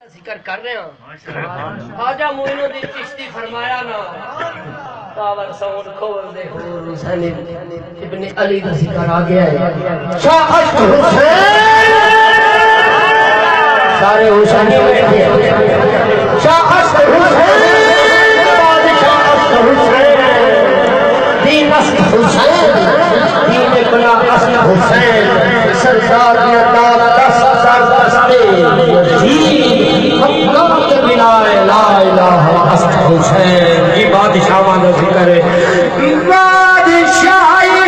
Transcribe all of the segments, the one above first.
ذکر کر رہے ہیں خواجہ معین الدین چشتی فرمایا نا پاور ساؤنڈ کھول دے حسین ابن علی کا ذکر آ گیا ہے شاہ حسین سارے حسینی بیٹھے شاہ حسین بادشاہ حسین دین اصل حسین دین بلا اصل حسین سردار دیا دار دس دستے لا الہ اصل حسین یہ بادشاہ وانا ذکر ہے بادشاہی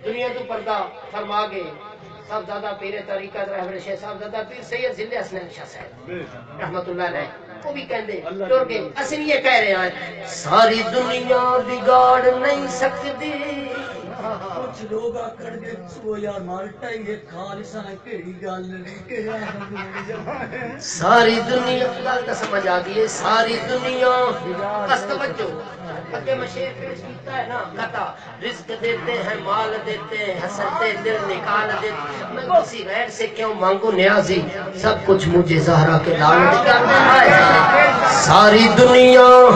دنیا تو پردہ فرما گئے صاحب زادہ پیر طریقت رہبر شیخ صاحب زادہ پیر سید زندہ حسنین شاہ صاحب رحمت اللہ علیہ وہ بھی کہندے ٹور کے اصل یہ کہہ رہے ہیں ساری دنیا بگاڑ نہیں سکتی کچھ لوگ آکڑ کے سو یار مالٹا یہ خالصہ کیڑی گل نہیں کہ ساری دنیا گل تو سمجھ آ گئی ہے ساری دنیا بس توجہ اگے مشیر پیش کیتا ہے نا کہتا رزق دیتے ہیں مال دیتے ہیں حسرتے دل نکال دیتے میں کسی غیر سے کیوں مانگو نیازی سب کچھ مجھے زہرا کے لالچ کرنا ہے ساری دنیا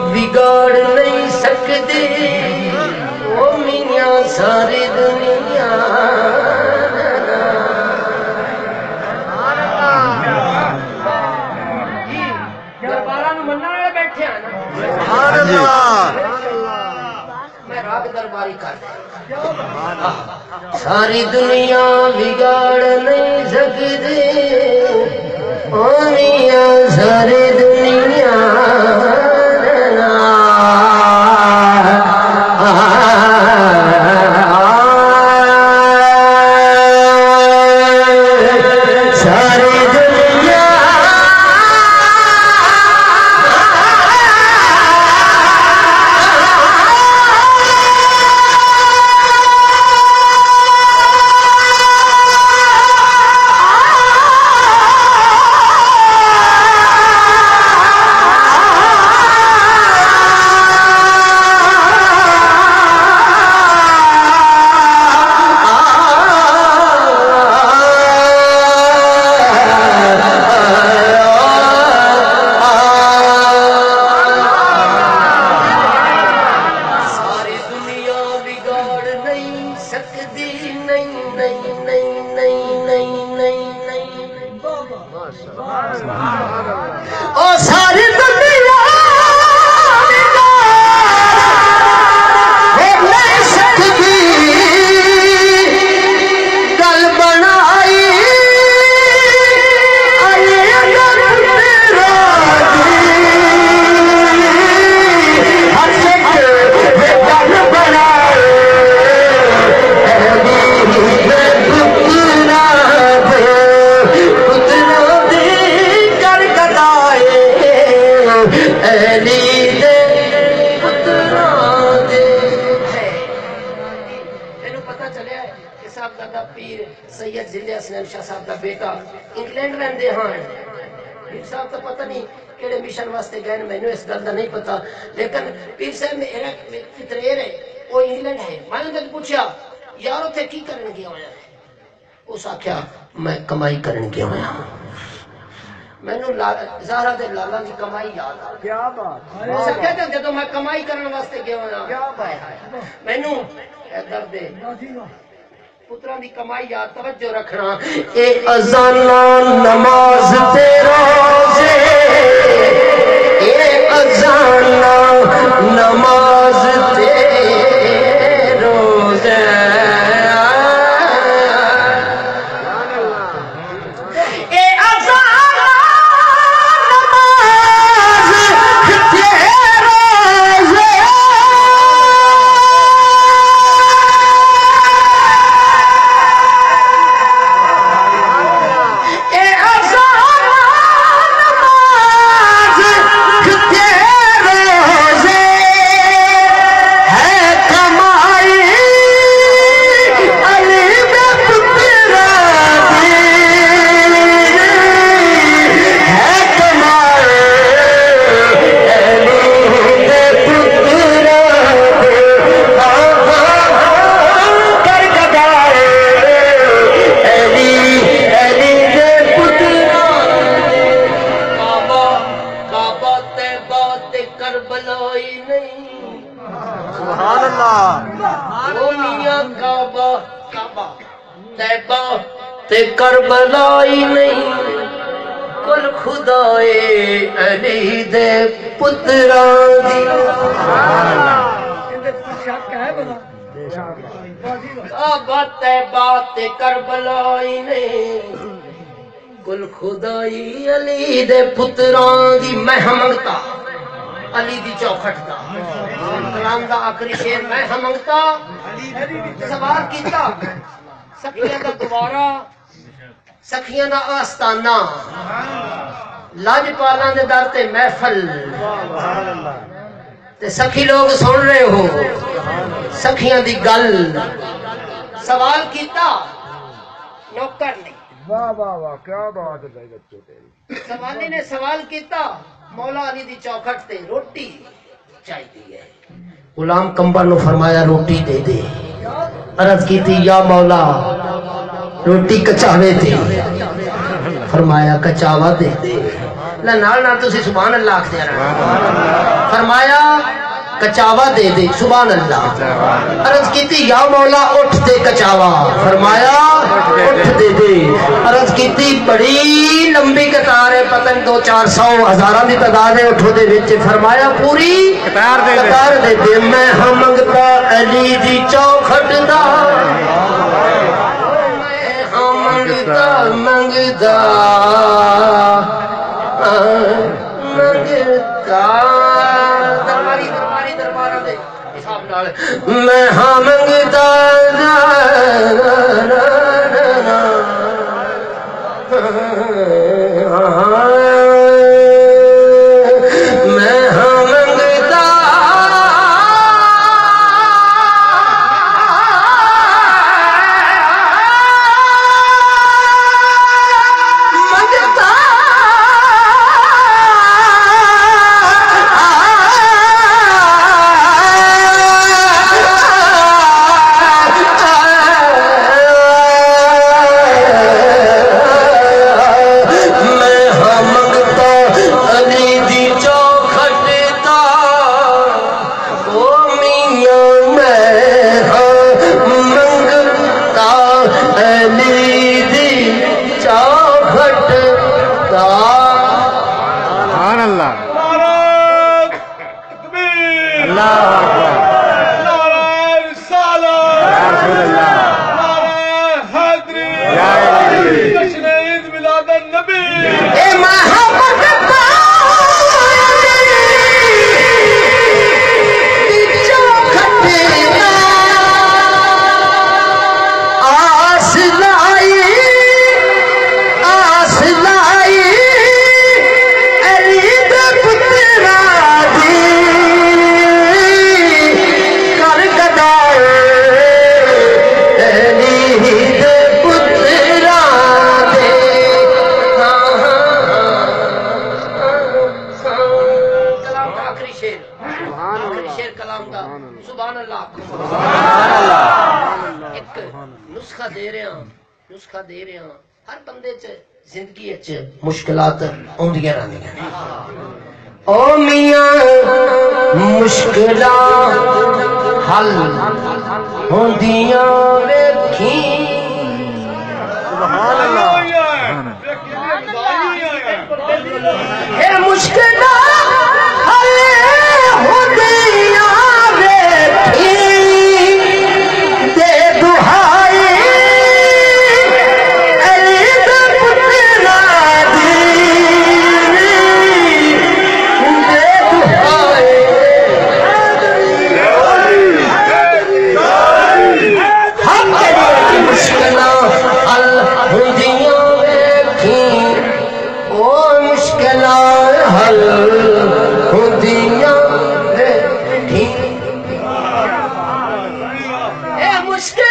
بگاڑ نہیں سکتی او میاں ساری دنیا میں راگ درباری کر دیں ساری دنیا بگاڑ نہیں سکتی او میاں ساری دنیا ساری صاحب دا پیر سید ضلع حسنین شاہ صاحب دا بیٹا انگلینڈ رہندے ہاں پیر صاحب تو پتہ نہیں کہڑے مشن واسطے گئے مینو اس گل کا نہیں پتا لیکن پیر صاحب میرا فطریر ہے وہ انگلینڈ ہے میں نے پوچھا یار اتنے کی کرن گیا ہوا ہے اس آخیا میں کمائی کرن گیا ہوا مینو زہرا دے لالا کی کمائی یاد آ کیا بات جدو میں کمائی کرنے واسطے گیا ہوا مینو ادھر دے پترا دی کمائی یاد توجہ رکھنا اے اذان نماز تے روزے اے اذان نماز تے روزے کربلائی نہیں کل خدائے علی دے پتران دی بات کربلائی نہیں کل خدائی علی دے پتران دی میں منگتا علی دی چوکھٹ دا کلام دا آخری شیر میں منگتا سوال کیتا سکھیاں دا دوبارہ سکھیاں دا آستانہ لاجپالاں دے در تے محفل تے سکھی لوگ سن رہے ہو سکھیاں دی گل سوال کیتا نوکر نہیں واہ واہ واہ کیا بات ہے بچوں تیری سوالی نے سوال کیتا مولا علی دی چوکھٹ تے روٹی چاہیے ہے غلام کمبر نو فرمایا روٹی دے دے عرض کی تھی یا مولا روٹی کچاوے تھی فرمایا کچاوا دے دے نال تسی سبحان اللہ آکھ دیا رہا فرمایا کچاوا دے دے سبحان اللہ عرض کی تھی یا مولا اٹھ دے کچاوا فرمایا اٹھ دے دے عرض کی تھی بڑی لمبی قطار ہے پتن 200-400 ہزارہ دی تعداد ہے اٹھو دے وچ فرمایا پوری قطار دے دے میں ہاں منگتا علی دی چوکھٹ دا میں ہاں منگتا منگتا میں ہاں منگتا میں ہاں منگتا نسخہ دے رہے ہیں ہر بندے چ زندگی چ مشکلات اوندیاں رہندیاں او میاں مشکلات حل ہوندیاں ویکھی سبحان اللہ اے مشکلات حل ہوندیاں ویکھی دے دہائی مشکل